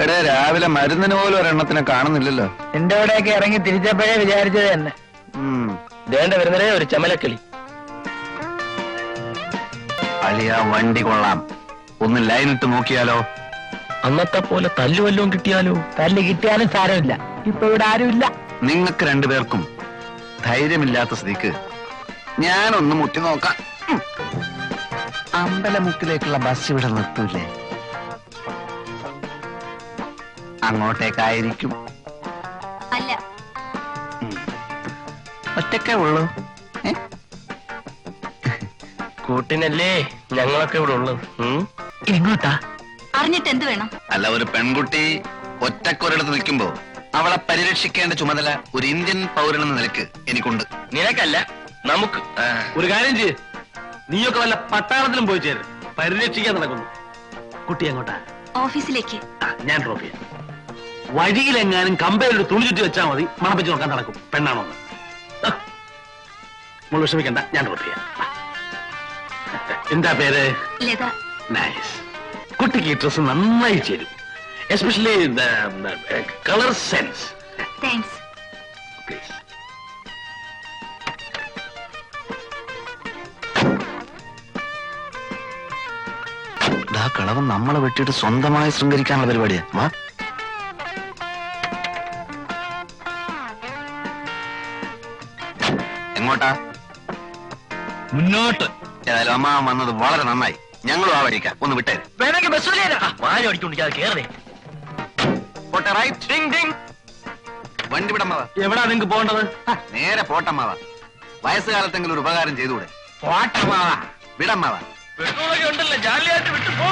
എടേ രാവിലെ മരുന്നിന് പോലും ഒരെണ്ണത്തിനെ കാണുന്നില്ലല്ലോ. എന്റെ അവിടെയൊക്കെ ഇറങ്ങി തിരിച്ചപ്പോഴേ വിചാരിച്ചത് തന്നെ. വേണ്ട വരുന്നതേ ഒരു ചമലക്കിളി. അളിയ വണ്ടി കൊള്ളാം, ഒന്ന് ലൈനിട്ട് നോക്കിയാലോ? അന്നത്തെ പോലെ തല്ലുവല്ലോ കിട്ടിയാലോ? തല്ല് കിട്ടിയാലും സാരമില്ല, ഇപ്പൊ ഇവിടെ ആരുമില്ല. നിങ്ങൾക്ക് രണ്ടുപേർക്കും ധൈര്യമില്ലാത്ത സ്ഥിതിക്ക് ഞാനൊന്ന് മുട്ടി നോക്കാം. അമ്പലമുക്കിലേക്കുള്ള ബസ് ഇവിടെ നിർത്തൂലേ? അങ്ങോട്ടേക്കായിരിക്കും. അല്ല, ഒറ്റക്കേ ഉള്ളൂ. കൂട്ടിനല്ലേ ഞങ്ങളൊക്കെ ഇവിടെ ഉള്ളത്. എങ്ങോട്ടാ? അറിഞ്ഞിട്ട് എന്ത് വേണം? അല്ല, ഒരു പെൺകുട്ടി ഒറ്റക്കൊരിടത്ത് നിൽക്കുമ്പോ അവളെ പരിരക്ഷിക്കേണ്ട ചുമതല ഒരു ഇന്ത്യൻ പൗരനെന്ന നിലക്ക് എനിക്കുണ്ട്. നിനക്കല്ല, നമുക്ക്. ഒരു കാര്യം ചെയ്യ്, നീയൊക്കെ വല്ല പട്ടാളത്തിലും പോയി ചേരും. പരിരക്ഷിക്കാൻ നടക്കുന്നു. കുട്ടി എങ്ങോട്ടാ? ഓഫീസിലേക്ക്. ഞാൻ ഡ്രോപ്പ് ചെയ്യാം. വഴിയിലെങ്ങാനും കമ്പയിലൊരു തുണി ചുറ്റി വെച്ചാൽ മതി, മണപ്പിച്ച് നോക്കാൻ നടക്കും പെണ്ണാണോ. നമ്മൾ വിഷമിക്കണ്ട, ഞാൻ ഡ്രോപ്പ് ചെയ്യാം. എന്താ പേര്? ലത. നൈസ്. കുട്ടിക്ക് ഈ ഡ്രസ് നന്നായി ചേരും, especially colour sense. Thanks. Please. കളവൻ നമ്മളെ വെട്ടിയിട്ട് സ്വന്തമായി ശൃംഗരിക്കാനുള്ള പരിപാടിയാ. വാ. എങ്ങോട്ടാ? മുന്നോട്ട്. ഏതായാലും അമ്മ വന്നത് വളരെ നന്നായി. ഞങ്ങളും ആ വഴിക്കാം, ഒന്ന് വിട്ടേ. വേണമെങ്കിൽ ബസ് വാഴ അടിക്കൊണ്ടിരിക്കാതെ കേറേ. വണ്ടി വിടമ്മാവാ. എവിടാ നിങ്ങക്ക് പോകേണ്ടത്? നേരെ പോട്ടമ്മാവാ. വയസ്സുകാലത്തെങ്കിലും ഒരു ഉപകാരം ചെയ്തുകൂടെ? പോട്ടമാവാ. വിടമ്മാവാ. പെട്രോളൊക്കെ ഉണ്ടല്ലോ, ജാലിയായിട്ട് വിട്ടു പോ.